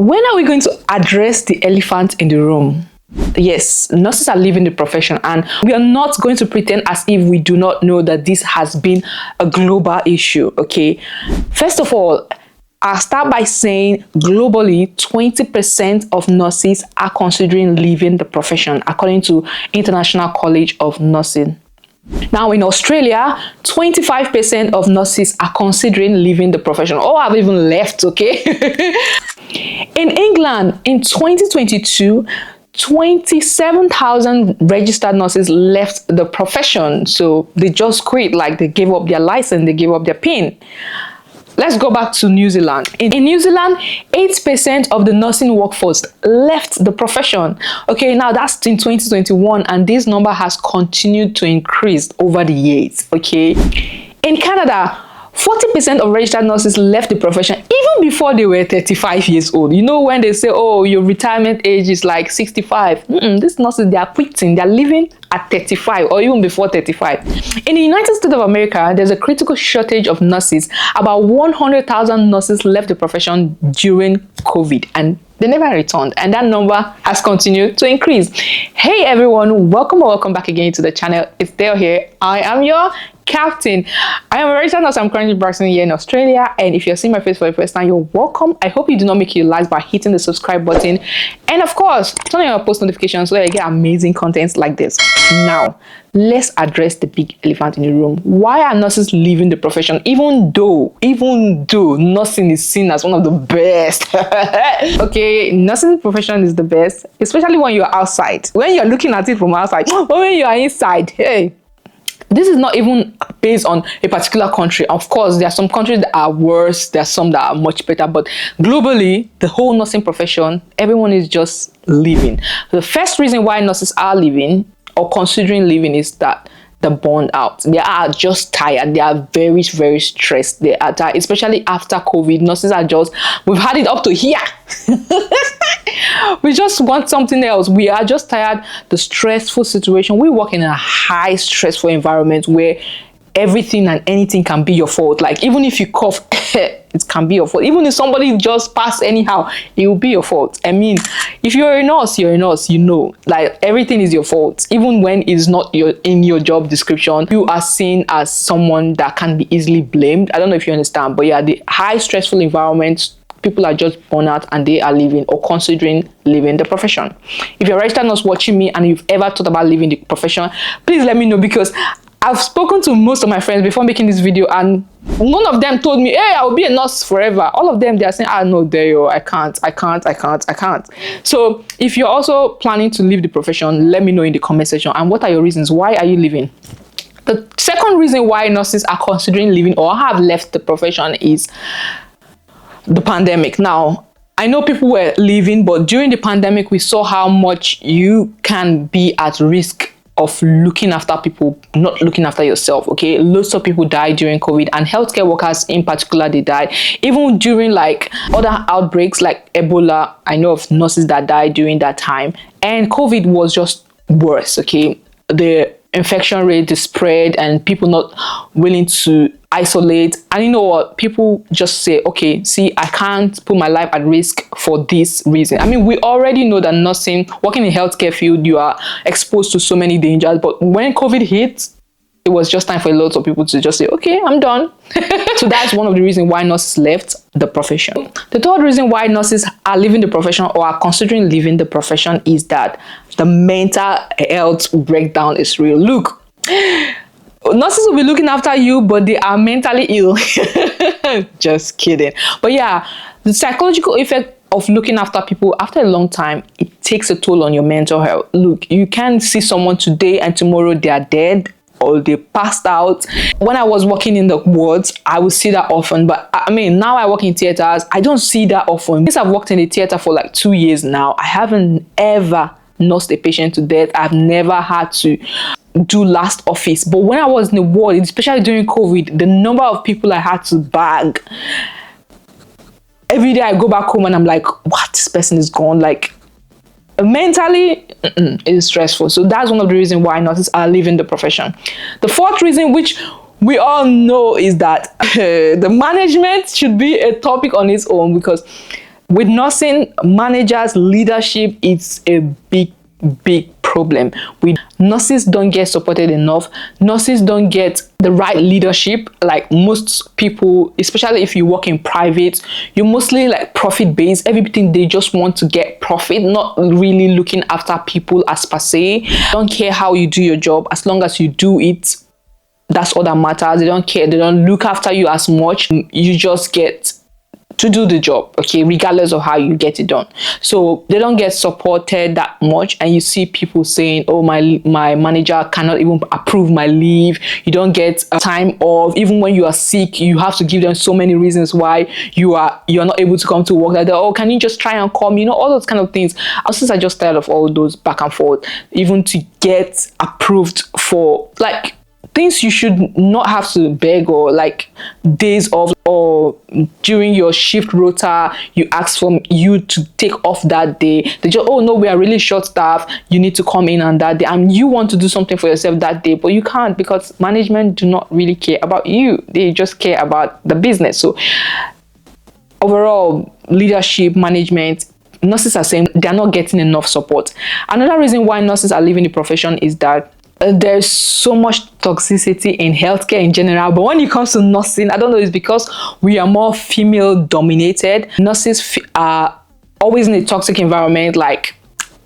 When are we going to address the elephant in the room? Yes, nurses are leaving the profession, and we are not going to pretend as if we do not know that this has been a global issue, okay? First of all, I'll start by saying globally, 20% of nurses are considering leaving the profession, according to International College of Nursing. Now in Australia, 25% of nurses are considering leaving the profession, or have even left, okay? In England, in 2022, 27,000 registered nurses left the profession. So they just quit, like they gave up their license, they gave up their PIN. Let's go back to New Zealand. In New Zealand, 8% of the nursing workforce left the profession. Okay, now that's in 2021, and this number has continued to increase over the years. Okay, in Canada, 40% of registered nurses left the profession even before they were 35 years old. You know, when they say, oh, your retirement age is like 65. These nurses, they are quitting, they are leaving at 35 or even before 35. In the United States of America, there's a critical shortage of nurses. About 100,000 nurses left the profession during COVID, and they never returned, and that number has continued to increase. Hey everyone, welcome back again to the channel. It's Dale here. I am your captain. I am a registered nurse. I'm currently practicing here in Australia, and if you're seeing my face for the first time, you're welcome. I hope you do not make your lives by hitting the subscribe button, and of course turn on your post notifications so that you get amazing contents like this. Now let's address the big elephant in the room. Why are nurses leaving the profession, even though nursing is seen as one of the best? Okay, nursing profession is the best, especially when you're outside, when you're looking at it from outside. But when you are inside, hey, this is not even based on a particular country. Of course, there are some countries that are worse, there are some that are much better, but globally, the whole nursing profession, everyone is just leaving. The first reason why nurses are leaving or considering leaving is that the burnout. They are just tired. They are very, very stressed. They are tired, especially after COVID. Nurses are just, we've had it up to here. We just want something else. We are just tired. The stressful situation. We work in a high stressful environment where everything and anything can be your fault. Like even if you cough, it can be your fault. Even if somebody just passed anyhow, it will be your fault. I mean, if you're a nurse, you're a nurse, you know, like everything is your fault. Even when it's not in your job description, you are seen as someone that can be easily blamed. I don't know if you understand, but yeah, the high stressful environments, people are just burnt out and they are leaving or considering leaving the profession. If you're a registered nurse watching me and you've ever thought about leaving the profession, please let me know, because I've spoken to most of my friends before making this video, and none of them told me, hey, I'll be a nurse forever. All of them, they're saying, no, Deo, I can't. So if you're also planning to leave the profession, let me know in the comment section. And what are your reasons? Why are you leaving? The second reason why nurses are considering leaving or have left the profession is the pandemic. Now, I know people were leaving, but during the pandemic, we saw how much you can be at risk of looking after people, not looking after yourself. Okay, lots of people died during COVID, and healthcare workers in particular, they died. Even during like other outbreaks like Ebola, I know of nurses that died during that time, and COVID was just worse. Okay, the infection rate, the spread, and people not willing to isolate. And you know what, people just say, okay, see, I can't put my life at risk for this reason. I mean, we already know that nursing, working in healthcare field, you are exposed to so many dangers, but when COVID hit, it was just time for a lot of people to just say, okay, I'm done. So that's one of the reasons why nurses left the profession. The third reason why nurses are leaving the profession or are considering leaving the profession is that the mental health breakdown is real. Look, nurses will be looking after you, but they are mentally ill. Just kidding. But yeah, the psychological effect of looking after people after a long time, it takes a toll on your mental health. Look, you can see someone today and tomorrow they are dead or they passed out. When I was working in the wards, I would see that often, but I mean, now I work in theaters, I don't see that often. Since I've worked in the theater for like 2 years now, I haven't ever nursed a patient to death. I've never had to do last office. But when I was in the ward, especially during COVID, the number of people I had to bag, every day I go back home and I'm like, what, this person is gone. Like mentally, it's stressful. So that's one of the reasons why nurses are leaving the profession. The fourth reason, which we all know, is that the management should be a topic on its own, because With nursing, managers, leadership, it's a big problem. Nurses don't get supported enough. Nurses don't get the right leadership. Like most people, especially if you work in private, you're mostly like profit based. Everything, they just want to get profit, not really looking after people as per se. Don't care how you do your job, as long as you do it, that's all that matters. They don't care. They don't look after you as much. You just get to do the job, okay, regardless of how you get it done. So they don't get supported that much, and you see people saying, oh, my manager cannot even approve my leave. You don't get time off. Even when you are sick, you have to give them so many reasons why you're not able to come to work. Like, oh, can you just try and come, all those kind of things. Since I just tired of all those back and forth, even to get approved for like things you should not have to beg, or like days off, or during your shift rota, you ask for you to take off that day. They just, oh no, we are really short staffed, you need to come in on that day, and you want to do something for yourself that day, but you can't, because management do not really care about you. They just care about the business. So overall, leadership, management, nurses are saying they're not getting enough support. Another reason why nurses are leaving the profession is that there's so much toxicity in healthcare in general, but when it comes to nursing, I don't know, it's because we are more female dominated. Nurses are always in a toxic environment, like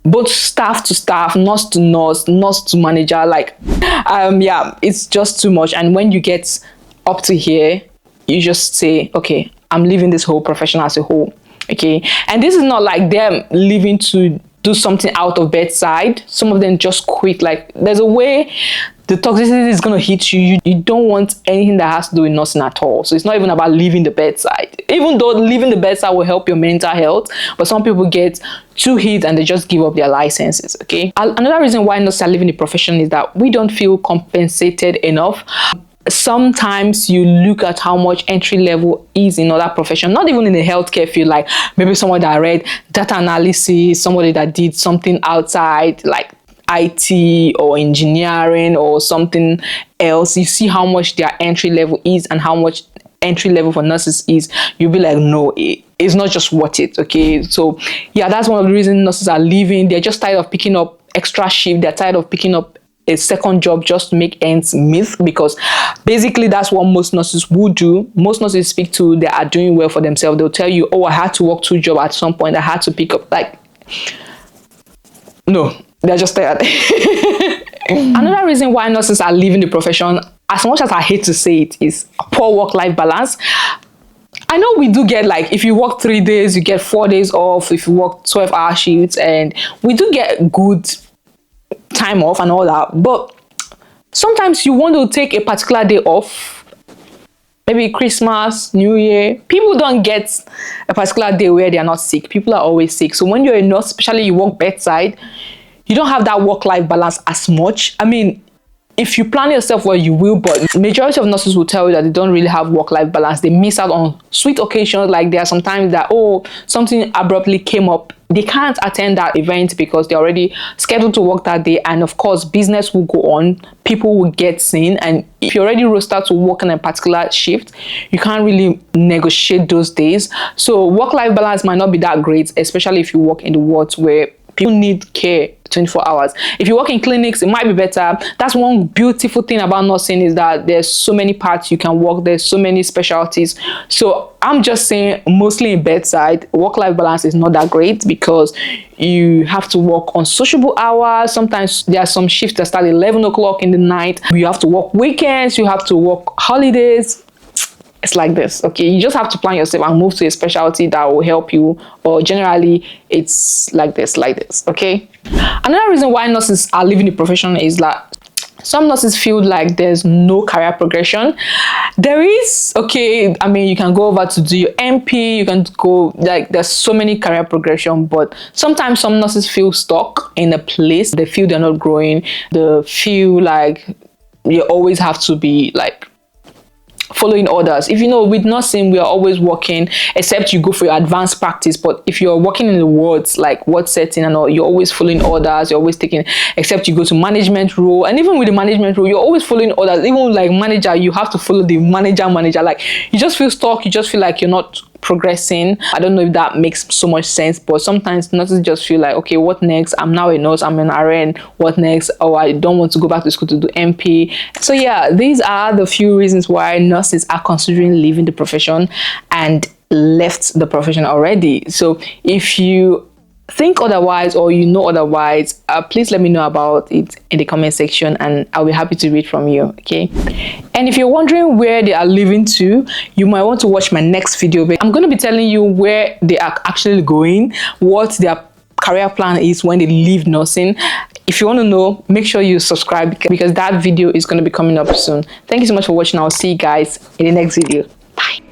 both staff to staff, nurse to nurse, nurse to manager, like yeah, it's just too much. And when you get up to here, you just say, okay, I'm leaving this whole profession as a whole. Okay, and this is not like them leaving to do something out of bedside. Some of them just quit. Like, there's a way the toxicity is going to hit you. You don't want anything that has to do with nursing at all. So it's not even about leaving the bedside, even though leaving the bedside will help your mental health. But some people get too hit and they just give up their licenses. Okay, another reason why nurses are leaving the profession is that we don't feel compensated enough. Sometimes you look at how much entry level is in other profession, not even in the healthcare field, like maybe someone that read data analysis, somebody that did something outside like IT or engineering or something else. You see how much their entry level is and how much entry level for nurses is. You'll be like, no, it's not just worth it. Okay, so yeah, that's one of the reasons nurses are leaving. They're just tired of picking up extra shift. They're tired of picking up a second job just to make ends meet, because basically that's what most nurses would do. Most nurses speak to, they are doing well for themselves. They'll tell you, oh, I had to work 2 jobs at some point. I had to pick up, like, no, they're just tired. Another reason why nurses are leaving the profession, as much as I hate to say it, is poor work-life balance. I know we do get, like, if you work 3 days, you get 4 days off. If you work 12-hour shifts, and we do get good time off and all that, but sometimes you want to take a particular day off, maybe Christmas, New Year. People don't get a particular day where they are not sick. People are always sick. So when you're a nurse, especially you work bedside, you don't have that work-life balance as much. I mean, if you plan yourself well, you will, but majority of nurses will tell you that they don't really have work-life balance. They miss out on sweet occasions. Like, there are sometimes that, oh, something abruptly came up, they can't attend that event because they're already scheduled to work that day. And of course, business will go on, people will get seen, and if you're already rostered to work in a particular shift, you can't really negotiate those days. So work-life balance might not be that great, especially if you work in the wards where people need care 24 hours. If you work in clinics, it might be better. That's one beautiful thing about nursing, is that there's so many parts you can work. There's so many specialties. So I'm just saying, mostly in bedside, work-life balance is not that great, because you have to work on sociable hours. Sometimes there are some shifts that start 11 o'clock in the night. You have to work weekends. You have to work holidays. It's like this. Okay, you just have to plan yourself and move to a specialty that will help you, or generally it's like this. Okay, another reason why nurses are leaving the profession is that some nurses feel like there's no career progression. There is, okay, I mean, you can go over to do your MP, you can go, like, there's so many career progression, but sometimes some nurses feel stuck in a place. They feel they're not growing. They feel like you always have to be like following orders. If you know, with nursing, we are always working, except you go for your advanced practice. But if you're working in the wards, like ward setting and all, you're always following orders. You're always taking, except you go to management role, and even with the management role, you're always following orders. Even like manager, you have to follow the manager. Like, you just feel stuck. You just feel like you're not progressing. I don't know if that makes so much sense, but sometimes nurses just feel like, okay, what next? I'm now a nurse, I'm an RN, what next? Oh, I don't want to go back to school to do MP. So yeah, these are the few reasons why nurses are considering leaving the profession and left the profession already. So if you think otherwise or you know otherwise, please let me know about it in the comment section and I'll be happy to read from you. Okay, and if you're wondering where they are leaving to, you might want to watch my next video, but I'm going to be telling you where they are actually going, what their career plan is when they leave nursing. If you want to know, make sure you subscribe because that video is going to be coming up soon. Thank you so much for watching. I'll see you guys in the next video. Bye.